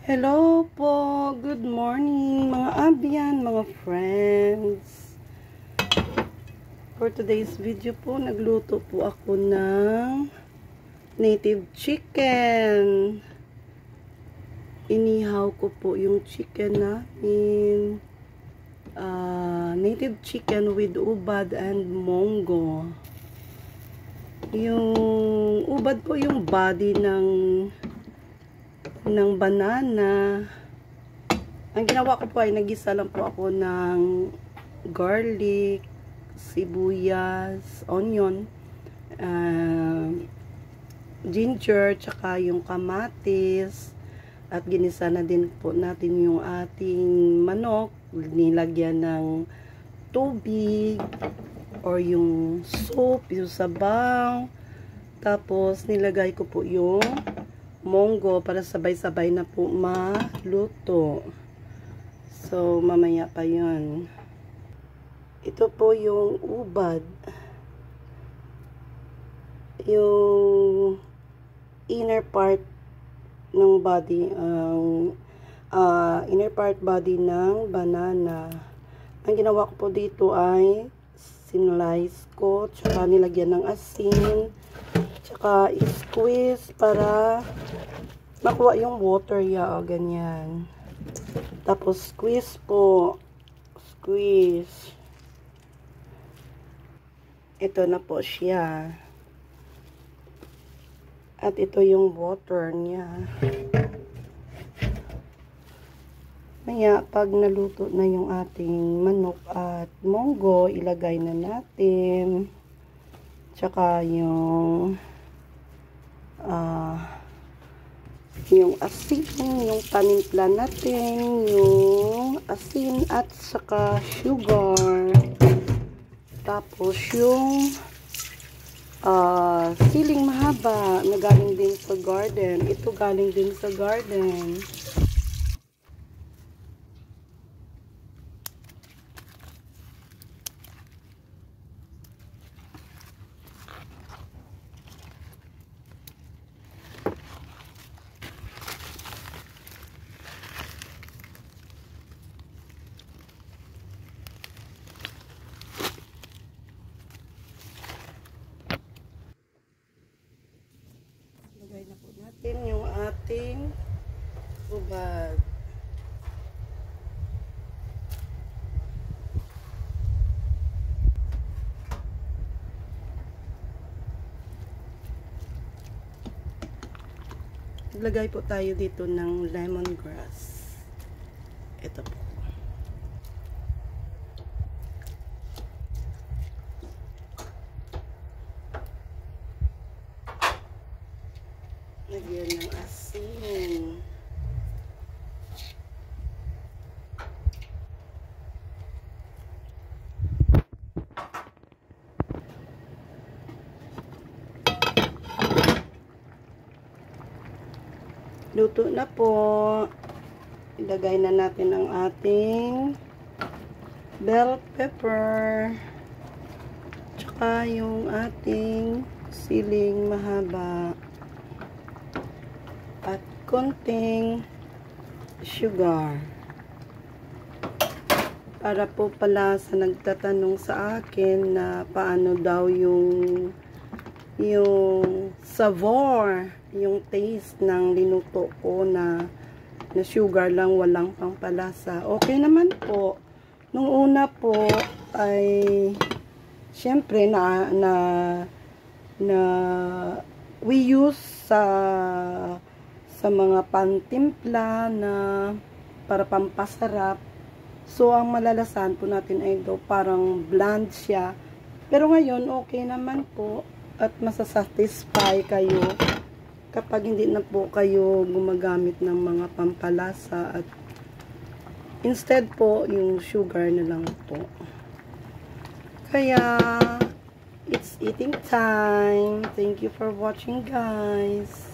Hello po, good morning mga abyan, mga friends. For today's video po, nagluto po ako ng native chicken. Inihaw ko po yung chicken namin. Native chicken with ubad and mongo. Yung ubad po yung body ng banana. Ang ginawa ko po ay nagisa lang po ako ng garlic, sibuyas, onion, ginger, tsaka yung kamatis, at ginisa na din po natin yung ating manok. Nilagyan ng tubig or yung soup, yung sabaw. Tapos nilagay ko po yung mongo para sabay-sabay na po maluto. So, mamaya pa yun. Ito po yung ubad. Yung inner part ng body, inner part body ng banana. Ang ginawa ko po dito ay sinlice ko, tsaka nilagyan ng asin, tsaka i-squeeze para makuha yung water ya, ganyan. Tapos squeeze po, squeeze. Ito na po siya. At ito yung water niya. Maya, pag naluto na yung ating manok at mongo, ilagay na natin. Tsaka yung asin, yung panimpla natin, yung asin at saka sugar. Tapos yung siling mahaba na galing din sa garden. Ito galing din sa garden. Lagay na po natin yung ating ubad. Lagay po tayo dito ng lemongrass. Ito po. Lagyan ng asin. Luto na po. Ilagay na natin ang ating bell pepper. Tsaka yung ating siling mahaba. At konting sugar. Para po pala sa nagtatanong sa akin na paano daw yung savor, yung taste ng linuto ko na sugar lang, walang pampalasa. Okay naman po. Nung una po ay syempre we use sa mga pantimpla na para pampasarap. So, ang malalasan po natin ay ito, parang bland siya. Pero ngayon, okay naman po. At masasatisfy kayo kapag hindi na po kayo gumagamit ng mga pampalasa. At instead po, yung sugar na lang po. Kaya, it's eating time. Thank you for watching, guys.